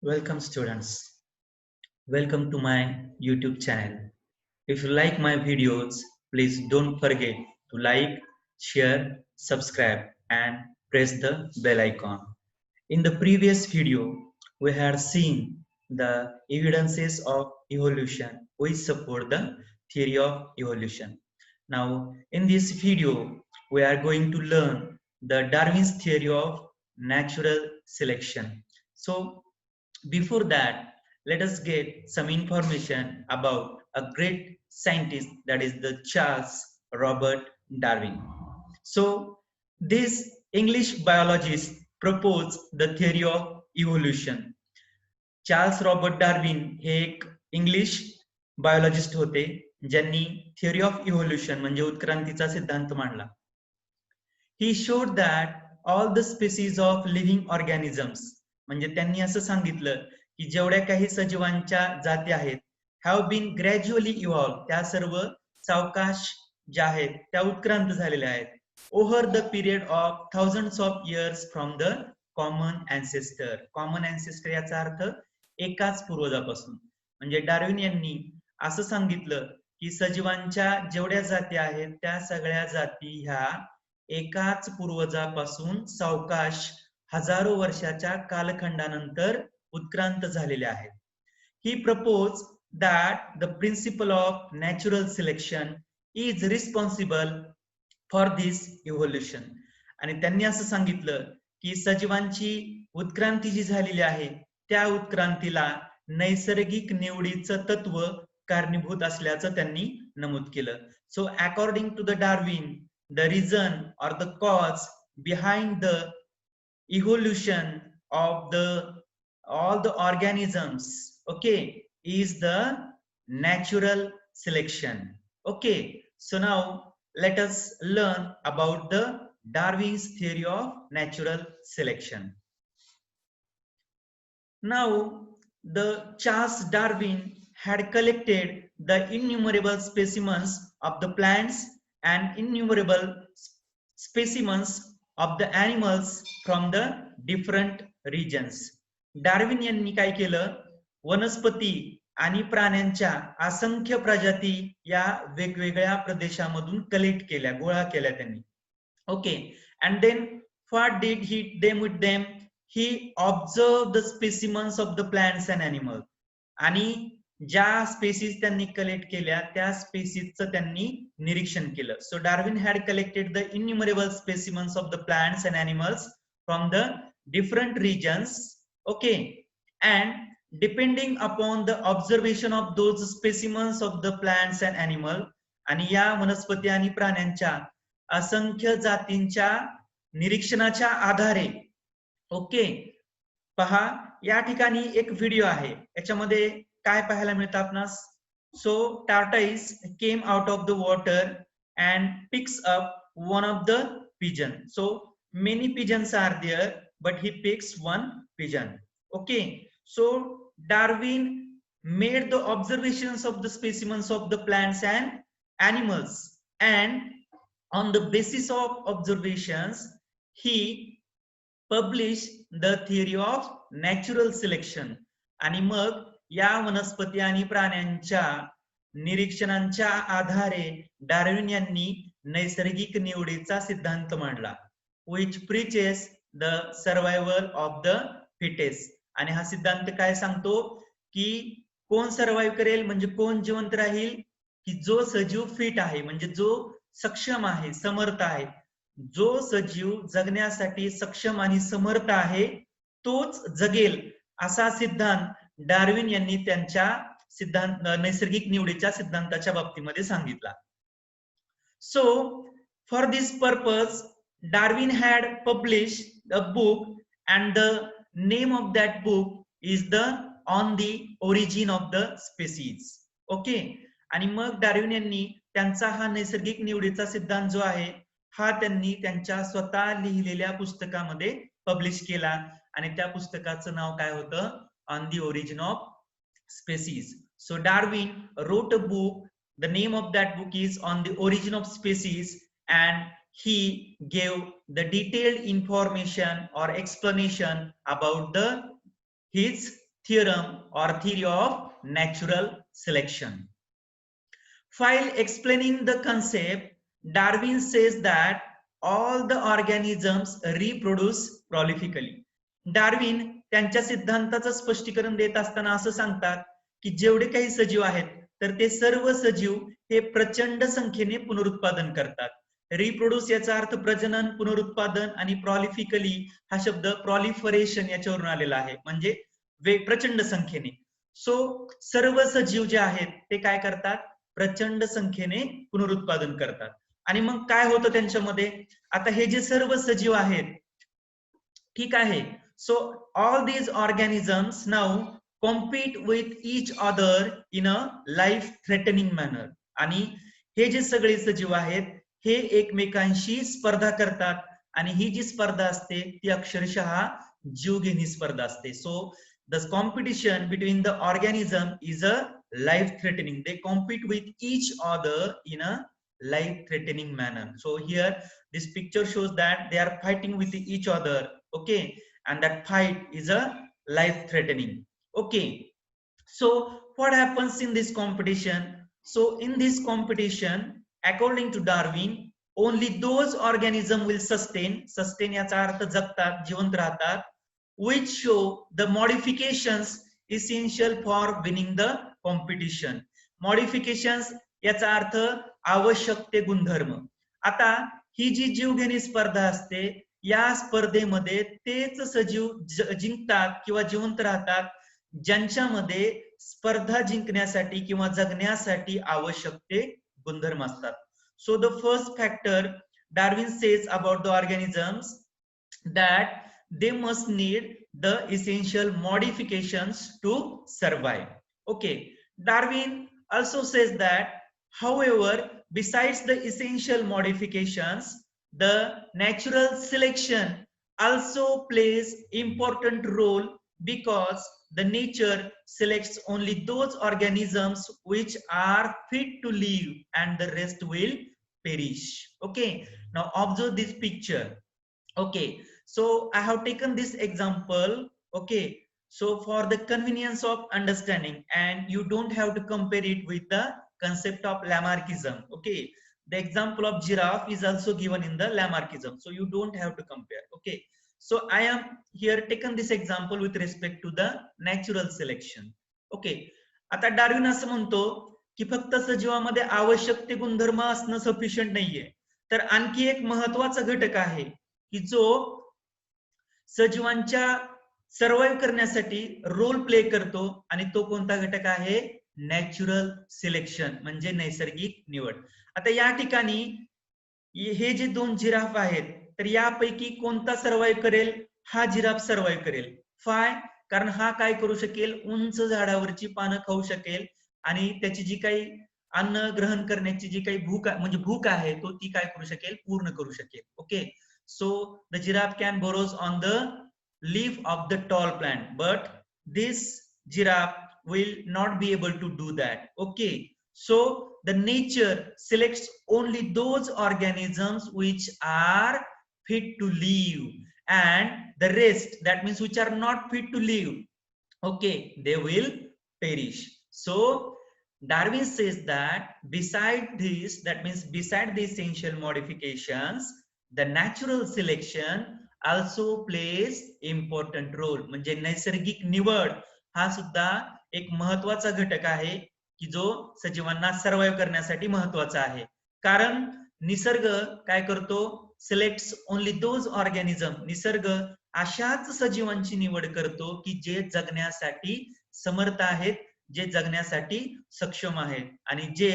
Welcome students. Welcome to my YouTube channel. If you like my videos, please don't forget to like, share, subscribe and press the bell icon. In the previous video, we had seen the evidences of evolution which support the theory of evolution. Now, in this video, we are going to learn the Darwin's theory of natural selection. So, before that, let us get some information about a great scientist, that is the Charles Robert Darwin. So, this English biologist proposed the theory of evolution. Charles Robert Darwin हे एक English biologist होते ज्यांनी theory of evolution म्हणजे उत्क्रांतीचा सिद्धांत मांडला. He showed that all the species of living organisms, म्हणजे त्यांनी असं सांगितलं की जेवढ्या काही सजीवांच्या जाती आहेत हॅव बीन ग्रॅज्युअली इव्हॉल्व, त्या सर्व सावकाश ज्या आहेत त्या उत्क्रांत झालेल्या आहेत over the period of thousands of years from the common ancestor. Common ancestor याचा अर्थ एकाच पूर्वजापासून. म्हणजे डार्विन यांनी असं सांगितलं की सजीवांच्या जेवढ्या जाती आहेत त्या सगळ्या जाती ह्या एकाच पूर्वजापासून सावकाश हजारो वर्षाच्या कालखंडानंतर उत्क्रांत झालेल्या आहेत. He propose that the principle of natural selection is responsible for this evolution. आणि त्यांनी असं सांगितलं की सजीवांची उत्क्रांती जी झालेली आहे त्या उत्क्रांतीला नैसर्गिक निवडीचं तत्व कारणीभूत असल्याचं त्यांनी नमूद केलं. So according to the Darwin, the reason or the cause behind the evolution of the all the organisms, okay, is the natural selection. Okay, so now let us learn about the Darwin's theory of natural selection. Now the Charles Darwin had collected the innumerable specimens of the plants and innumerable specimens of the animals from the different regions. Darwin यांनी काय केलं, वनस्पती आणि प्राण्यांच्या असंख्य प्रजाती या वेगवेगळ्या प्रदेशामधून कलेक्ट केल्या, गोळा केल्या त्यांनी. Okay, and then what did he them with them, he observe the specimens of the plants and animal. आणि ज्या स्पेसीज त्यांनी कलेक्ट केल्या त्या स्पेसीजचं त्यांनी निरीक्षण केलं. So Darwin had collected the innumerable specimens of the plants and animals from the different regions. Okay, and depending upon the observation of those specimens of the plants and animal, आणि या वनस्पती आणि प्राण्यांच्या असंख्य जातींच्या निरीक्षणाच्या आधारे. ओके, पहा या ठिकाणी एक व्हिडिओ आहे, याच्यामध्ये काय पाहायला मिळतं आपणास. So tortoise came out of the water and picks up one of the pigeon. So many pigeons are there but he picks one pigeon. Okay, so Darwin made the observations of the specimens of the plants and animals, and on the basis of observations he published the theory of natural selection. आणि मग या वनस्पती आणि प्राण्यांच्या निरीक्षणांच्या आधारे Darwin यांनी नैसर्गिक निवडीचा सिद्धांत मांडला, which preaches the survival of the fittest. आणि हा सिद्धांत काय सांगतो की कोण सर्वाइव्ह करेल, म्हणजे कोण जिवंत राहील, की जो सजीव फिट आहे, म्हणजे जो सक्षम आहे, समर्थ आहे. जो सजीव जगण्यासाठी सक्षम आणि समर्थ आहे तोच जगेल, असा सिद्धांत डार्विन यांनी त्यांच्या सिद्धांत नैसर्गिक निवडीच्या सिद्धांताच्या बाबतीमध्ये सांगितला. So for this purpose Darwin had published a book and the name of that book is the on the origin of the species. Okay, आणि मग डार्विन यांनी त्यांचा हा नैसर्गिक निवडीचा सिद्धांत जो आहे हा त्यांनी त्यांच्या स्वतः लिहिलेल्या पुस्तकामध्ये पब्लिश केला, आणि त्या पुस्तकाचं नाव काय होतं, on the origin of species. So Darwin wrote a book, the name of that book is on the origin of species, and he gave the detailed information or explanation about the his theorem or theory of natural selection. While explaining the concept, Darwin says that all the organisms reproduce prolifically. Darwin त्यांच्या सिद्धांताचं स्पष्टीकरण देत असताना असं सांगतात की जेवढे काही सजीव आहेत तर ते सर्व सजीव हे प्रचंड संख्येने पुनरुत्पादन करतात. रिप्रोड्यूस याचा अर्थ प्रजनन, पुनरुत्पादन, आणि प्रॉलिफिकली हा शब्द प्रॉलिफरेशन याच्यावरून आलेला आहे, म्हणजे प्रचंड संख्येने. सो सर्व सजीव जे आहेत ते काय करतात, प्रचंड संख्येने पुनरुत्पादन करतात. आणि मग काय होतं त्यांच्यामध्ये, आता हे जे सर्व सजीव आहेत, ठीक आहे, so all these organisms now compete with each other in a life threatening manner. आणि हे जे सगळे सजीव आहेत हे एकमेकांशी स्पर्धा करतात, आणि ही जी स्पर्धा असते ती अक्षरशः जीवघेणी स्पर्धा असते. So the competition between the organism is a life threatening. They compete with each other in a life threatening manner. So here this picture shows that they are fighting with each other, okay, and that fight is a life threatening. Okay, so what happens in this competition? So in this competition, according to Darwin, only those organisms will sustain याचा अर्थ जगतात, जिवंत राहतात, which show the modifications essential for winning the competition. Modifications याचा अर्थ आवश्यक ते गुणधर्म. आता ही जी जीवघेणी स्पर्धा असते या स्पर्धेमध्ये तेच सजीव जिंकतात किंवा जिवंत राहतात ज्यांच्यामध्ये स्पर्धा जिंकण्यासाठी किंवा जगण्यासाठी आवश्यक ते गुणधर्म असतात. So the first factor Darwin says about the organisms that they must need the essential modifications to survive. Okay, Darwin also says that, however, besides the essential modifications, the natural selection also plays important role, because the nature selects only those organisms which are fit to live and the rest will perish. Okay, now observe this picture. Okay, so I have taken this example, okay, so for the convenience of understanding, and you don't have to compare it with the concept of Lamarckism. Okay, the example of giraffe is also given in the Lamarckism, so you don't have to compare. Okay, so I am here taken this example with respect to the natural selection. Okay, आता Darwin असं म्हणतो की फक्त सजीवामध्ये आवश्यक ते गुणधर्म असणं sufficient नाहीये, तर आणखी एक महत्वाचा घटक आहे की जो सजीवांच्या सर्वाइव्ह करण्यासाठी रोल प्ले करतो, आणि तो कोणता घटक आहे, नॅचरल सिलेक्शन, म्हणजे नैसर्गिक निवड. आता या ठिकाणी हे जे दोन जिराफ आहेत तर यापैकी कोणता सर्वाइव्ह करेल, हा जिराफ सर्वाइव्ह करेल. फाय, कारण हा काय करू शकेल, उंच झाडावरची पानं खाऊ शकेल, आणि त्याची जी काही अन्न ग्रहण करण्याची जी काही भूक आहे तो ती काय करू शकेल, पूर्ण करू शकेल. Okay, so the giraffe can burrows on the leaf of the tall plant, but this giraffe will not be able to do that. Okay, so the nature selects only those organisms which are fit to live, and the rest, that means which are not fit to live, okay, they will perish. So Darwin says that beside this, that means beside the essential modifications, the natural selection also plays important role. म्हणजे नैसर्गिक निवड हा सुद्धा एक महत्वाचा घटक आहे की जो सजीवांना सर्वाइव्ह करण्यासाठी महत्वाचा आहे. कारण निसर्ग काय करतो, सिलेक्ट्स ओनली दोज ऑर्गॅनिझम, निसर्ग अशाच सजीवांची निवड करतो की जे जगण्यासाठी समर्थ आहेत, जे जगण्यासाठी सक्षम आहेत, आणि जे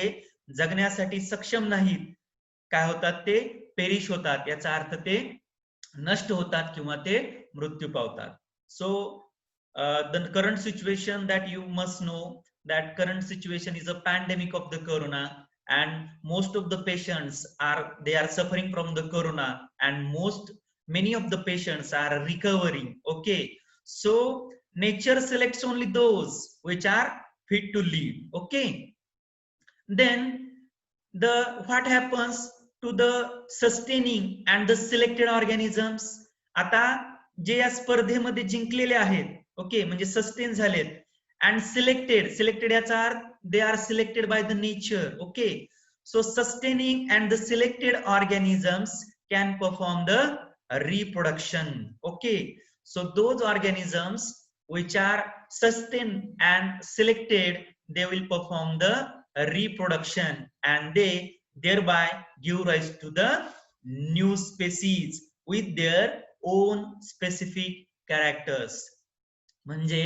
जगण्यासाठी सक्षम नाहीत काय होतात, ते पेरिश होतात, याचा अर्थ ते नष्ट होतात किंवा ते मृत्यू पावतात. So the current situation that you must know, that current situation is a pandemic of the corona, and most of the patients are suffering from the corona, and many of the patients are recovering. Okay, so nature selects only those which are fit to live. Okay, then what happens to the sustaining and the selected organisms? आता जे या स्पर्धेमध्ये जिंकलेले आहेत okay, म्हणजे sustain झालेत. And selected याचा अर्थ they are selected by the nature. Okay, so sustaining and the selected organisms can perform the reproduction. Okay, so those organisms which are sustained and selected, they will perform the reproduction and they thereby give rise to the new species with their own specific characters. म्हणजे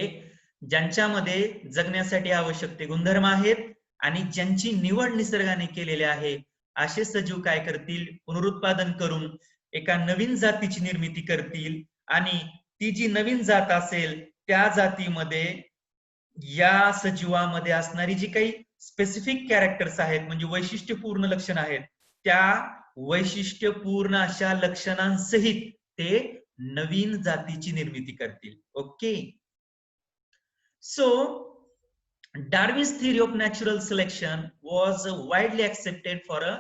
ज्यांच्यामध्ये जगण्यासाठी आवश्यक ते गुणधर्म आहेत आणि ज्यांची निवड निसर्गाने केलेली आहे, असे सजीव काय करतील, पुनरुत्पादन करून एका नवीन जातीची निर्मिती करतील आणि ती जी नवीन जात असेल त्या जातीमध्ये या सजीवामध्ये असणारी जी काही स्पेसिफिक कॅरेक्टर्स आहेत, म्हणजे वैशिष्ट्यपूर्ण लक्षण आहेत, त्या वैशिष्ट्यपूर्ण अशा लक्षणांसहित ते नवीन जातीची निर्मिती करतील. Okay, so Darwin's theory of natural selection was widely accepted for a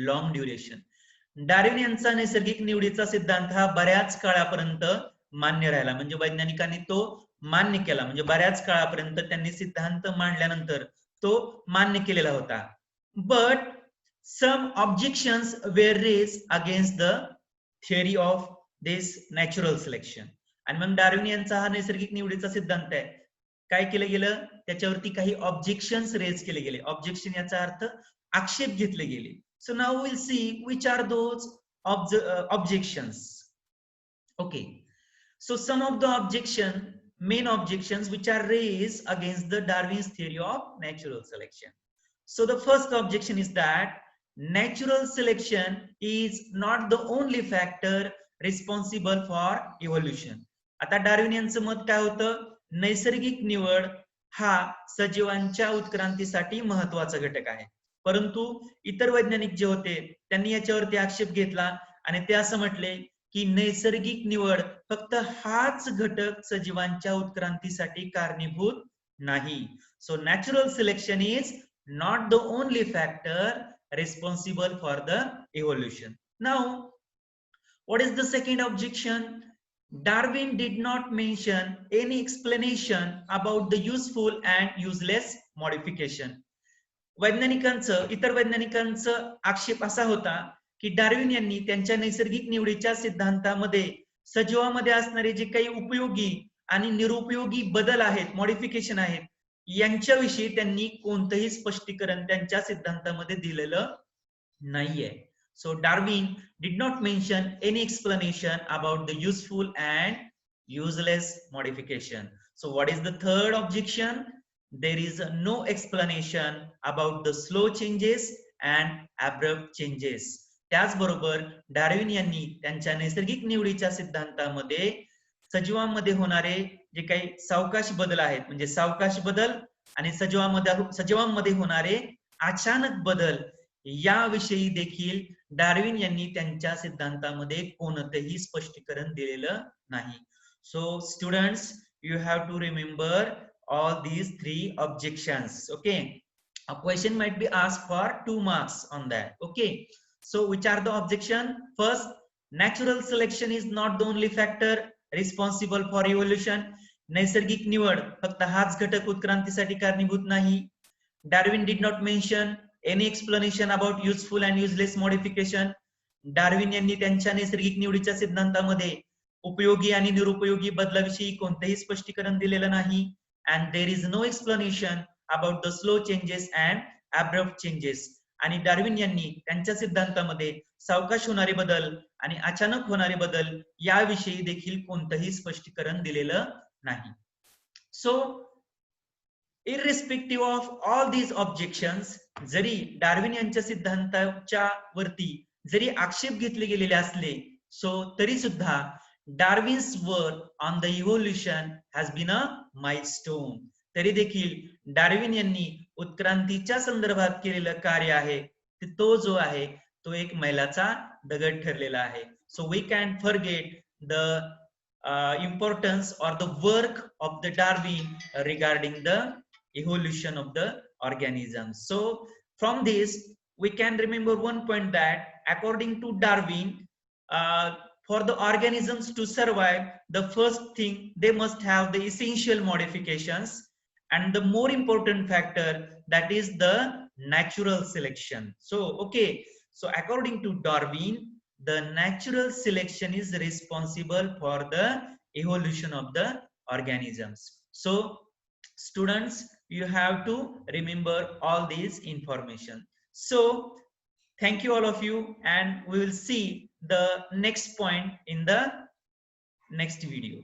long duration. Darwin यांचा नैसर्गिक निवडीचा सिद्धांत हा बऱ्याच काळापर्यंत मान्य राहिला, म्हणजे वैज्ञानिकांनी तो मान्य केला, म्हणजे बऱ्याच काळापर्यंत त्यांनी सिद्धांत मांडल्यानंतर तो मान्य केलेला होता. But some objections were raise against the theory of this natural selection. आणि मग डार्विन यांचा हा नैसर्गिक निवडीचा सिद्धांत आहे, काय केलं गेलं, त्याच्यावरती काही ऑब्जेक्शन्स रेज केले गेले. ऑब्जेक्शन याचा अर्थ आक्षेप घेतले गेले. So now we'll see which are those objections. Okay, so some of the main objections which are raised against the Darwin's theory of natural selection. So the first objection is that natural selection is not the only factor responsible for evolution. आता Darwin यांचं मत काय होतं, नैसर्गिक निवड हा सजीवांच्या उत्क्रांतीसाठी महत्वाचा घटक आहे, परंतु इतर वैज्ञानिक जे होते त्यांनी याच्यावरती आक्षेप घेतला आणि ते असं म्हटले की नैसर्गिक निवड फक्त हाच घटक सजीवांच्या उत्क्रांतीसाठी कारणीभूत नाही. So natural selection is not the only factor responsible for the evolution. Now, what is the second objection? Darwin did not mention any explanation about the useful and useless modification. इतर वैज्ञानिकांचं आक्षेप असा होता की डार्विन यांनी त्यांच्या नैसर्गिक निवडीच्या सिद्धांतामध्ये सजीवामध्ये असणारे जे काही उपयोगी आणि निरुपयोगी बदल आहेत, मॉडिफिकेशन आहेत, यांच्याविषयी त्यांनी कोणतंही स्पष्टीकरण त्यांच्या सिद्धांतामध्ये दिलेलं नाहीये. So Darwin did not mention any explanation about the useful and useless modification. So what is the third objection? There is no explanation about the slow changes and abrupt changes. त्याचबरोबर डार्विन यांनी त्यांच्या नैसर्गिक निवडीच्या सिद्धांतामध्ये सजीवांमध्ये होणारे जे काही सावकाश बदल आहेत, म्हणजे सावकाश बदल आणि सजीवांमध्ये होणारे अचानक बदल, याविषयी देखील डार्विन यांनी त्यांच्या सिद्धांतामध्ये कोणतेही स्पष्टीकरण दिलेलं नाही. So students, you have to remember all these three objections. Okay, a question might be asked for 2 marks on that. Okay, so which are the objection? First, natural selection is not the only factor responsible for evolution. नैसर्गिक निवड फक्त हाच घटक उत्क्रांतीसाठी कारणीभूत नाही. Darwin did not mention any explanation about useful and useless modification. Darwin यांनी त्यांच्या नैसर्गिक निवडीच्या सिद्धांतामध्ये उपयोगी आणि निरुपयोगी बदलाविषयी कोणतेही स्पष्टीकरण दिलेलं नाही. And there is no explanation about the slow changes and abrupt changes. आणि डार्विन यांनी त्यांच्या सिद्धांतामध्ये सावकाश होणारे बदल आणि अचानक होणारे बदल याविषयी देखील कोणतेही स्पष्टीकरण दिलेलं नाही. So irrespective of all these objections, जरी डार्विन यांच्या सिद्धांताच्या वरती जरी आक्षेप घेतले गेलेले असले, सो तरी सुद्धा Darwin's work on the evolution has been a milestone. तरी देखील डार्विन यांनी उत्क्रांतीच्या संदर्भात केलेलं कार्य आहे तो जो आहे तो एक मैलाचा दगड ठरलेला आहे. So we can't forget the importance or the work of the Darwin regarding the evolution of the organisms. So from this we can remember one point, that according to Darwin, for the organisms to survive, the first thing, they must have the essential modifications, and the more important factor, that is the natural selection. So okay, so according to Darwin, the natural selection is responsible for the evolution of the organisms. So students, you have to remember all these information. So thank you all of you, and we will see the next point in the next video.